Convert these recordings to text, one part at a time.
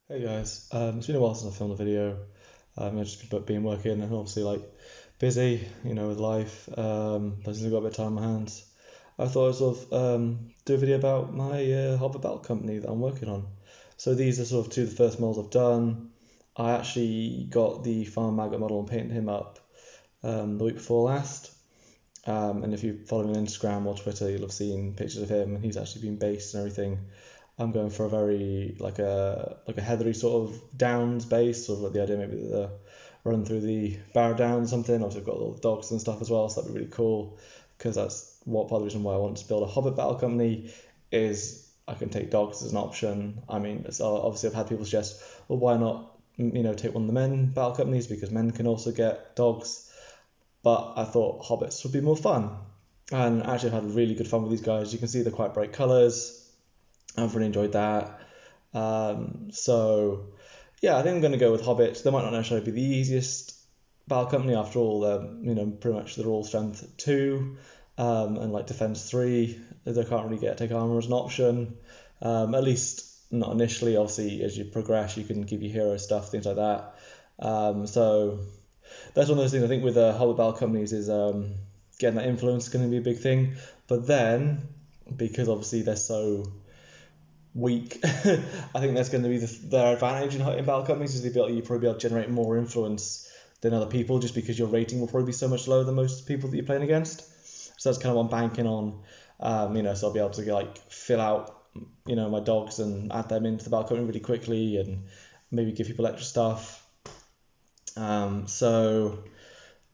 Hey guys, it's been a while since I filmed a video. I've just been working and obviously busy, with life. But since I've got a bit of time on my hands, I thought I'd sort of do a video about my Hobbit battle company that I'm working on. So these are sort of two of the first models I've done. I actually got the Farm Maggot model and painted him up the week before last. And if you follow me on Instagram or Twitter, you'll have seen pictures of him, and he's actually been based and everything. I'm going for a very like a heathery sort of downs base, sort of like the idea maybe that they're running through the Barrow Downs or something. Also, I've got all the dogs and stuff as well, so that'd be really cool because that's what part of the reason why I want to build a Hobbit battle company is I can take dogs as an option. I mean, obviously I've had people suggest, well, why not take one of the men battle companies because men can also get dogs, but I thought hobbits would be more fun. And actually, I've had really good fun with these guys. You can see they're quite bright colours. I've really enjoyed that. So, yeah, I think I'm going to go with hobbits. They might not necessarily be the easiest battle company. After all, pretty much they're all strength 2 and like defense 3. They can't really take armor as an option. At least not initially. Obviously, as you progress, you can give your hero stuff, things like that. So that's one of those things I think with Hobbit battle companies is getting that influence is going to be a big thing. But then, because obviously they're so weak, I think that's going to be their advantage in battle companies is you probably be able to generate more influence than other people just because your rating will probably be so much lower than most people that you're playing against. So that's kind of what I'm banking on. So I'll be able to fill out my dogs and add them into the battle company really quickly and maybe give people extra stuff. So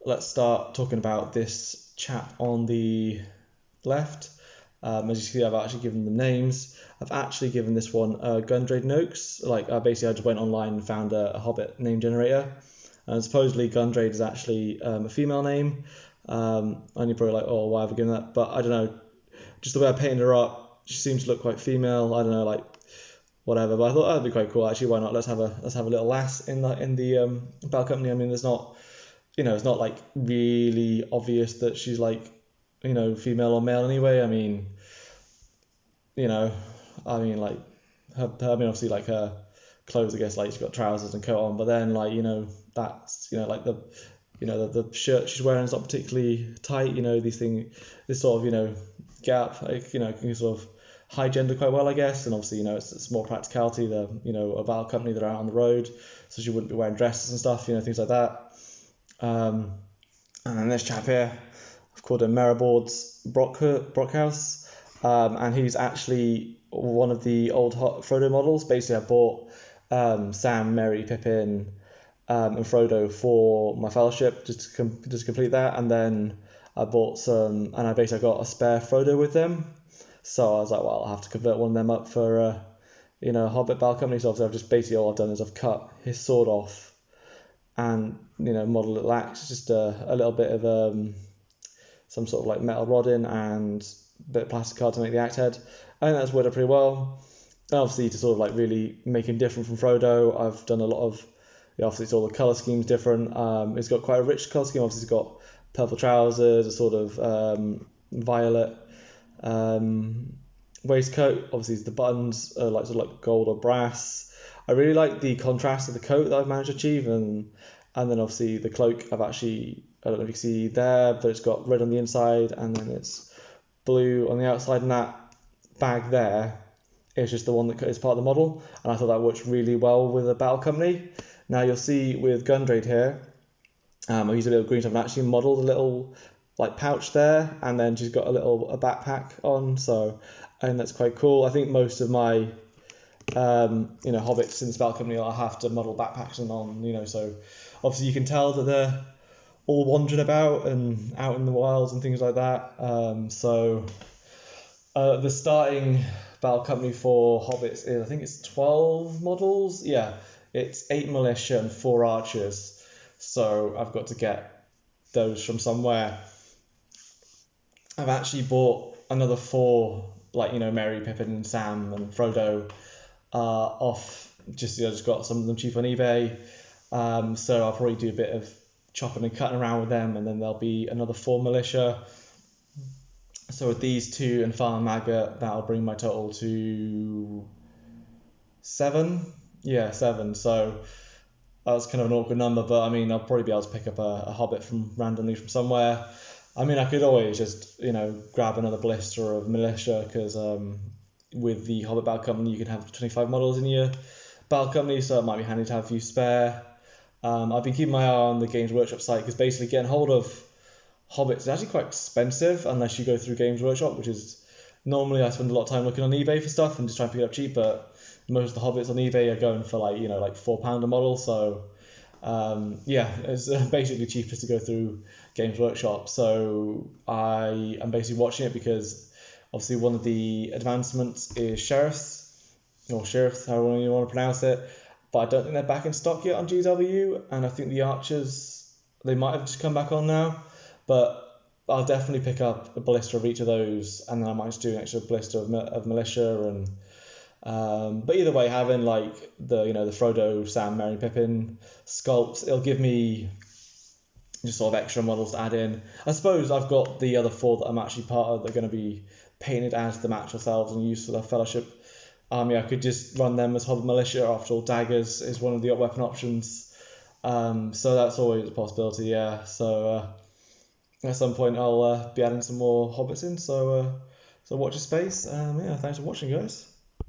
let's start talking about this chap on the left. As you see, I've actually given them names. I've actually given this one Gundrade Noakes. Basically, I just went online and found a Hobbit name generator. And supposedly Gundrade is actually a female name. And you're probably like, oh, why have I given that? But I don't know. Just the way I painted her up, she seems to look quite female. I don't know, whatever. But I thought that'd be quite cool. Actually, why not? Let's have a little lass in the battle company. I mean, there's not, it's not really obvious that she's female or male anyway. I mean, you know, I mean obviously her clothes. I guess she's got trousers and coat on, but then that's the shirt she's wearing is not particularly tight. This sort of gap can sort of hide gender quite well, I guess. And obviously it's more practicality. They're a battle company that are out on the road, so she wouldn't be wearing dresses and stuff. Things like that. And then this chap here, I've called him Meribord's Brockhouse, and he's actually one of the old Frodo models. Basically, I bought Sam, Merry, Pippin, and Frodo for my fellowship just to complete that, and then I bought some, and I basically got a spare Frodo with them. So I was like, well, I'll have to convert one of them up for Hobbit battle company. So obviously, I've just basically all I've done is I've cut his sword off and model it lax, just a little bit of some sort of metal rodding and a bit of plastic card to make the axe head. I think that's worked out pretty well. And obviously to sort of really make him different from Frodo, I've done a lot of obviously it's all the colour scheme's different. It's got quite a rich colour scheme. Obviously it's got purple trousers, a sort of violet waistcoat. Obviously the buttons are gold or brass. I really like the contrast of the coat that I've managed to achieve, and then obviously the cloak I don't know if you can see there, but it's got red on the inside and then it's blue on the outside, and that bag there is just the one that is part of the model, and I thought that works really well with a battle company. Now you'll see with Gundrade here, I used a little green stuff and actually modelled a little pouch there, and then she's got a backpack on, so I think that's quite cool. I think most of my hobbits in this battle company I'll have to model backpacks and on, so obviously you can tell that they're all wandering about and out in the wilds and things like that. The starting battle company for hobbits is, I think it's 12 models. Yeah, it's 8 militia and 4 archers. So I've got to get those from somewhere. I've actually bought another 4, Merry, Pippin, and Sam, and Frodo off. Just got some of them cheap on eBay. So I'll probably do a bit of chopping and cutting around with them, and then there'll be another 4 militia. So with these 2 and Farm Maggot, that'll bring my total to 7. Yeah, 7. So that's kind of an awkward number, but I mean, I'll probably be able to pick up a Hobbit from randomly from somewhere. I mean, I could always just, grab another blister of militia because with the Hobbit Battle Company, you can have 25 models in your Battle Company, so it might be handy to have a few spare. I've been keeping my eye on the Games Workshop site because basically getting hold of Hobbits is actually quite expensive unless you go through Games Workshop, which is normally I spend a lot of time looking on eBay for stuff and just trying to pick it up cheap, but most of the Hobbits on eBay are going for like £4 a model, so yeah, it's basically cheapest to go through Games Workshop. So I am basically watching it because obviously one of the advancements is Sheriffs, however you want to pronounce it, but I don't think they're back in stock yet on GW, and I think the Archers, they might have just come back on now, but I'll definitely pick up a blister of each of those, and then I might just do an extra blister of militia, and but either way, having like the Frodo, Sam, Merry, Pippin sculpts, it'll give me just sort of extra models to add in. I suppose I've got the other 4 that I'm actually part of that are going to be painted as the match themselves and used for the Fellowship army. I could just run them as Hobbit Militia. After all, daggers is one of the weapon options. So that's always a possibility, yeah. So at some point I'll be adding some more Hobbits in. So watch your space. Yeah, thanks for watching, guys.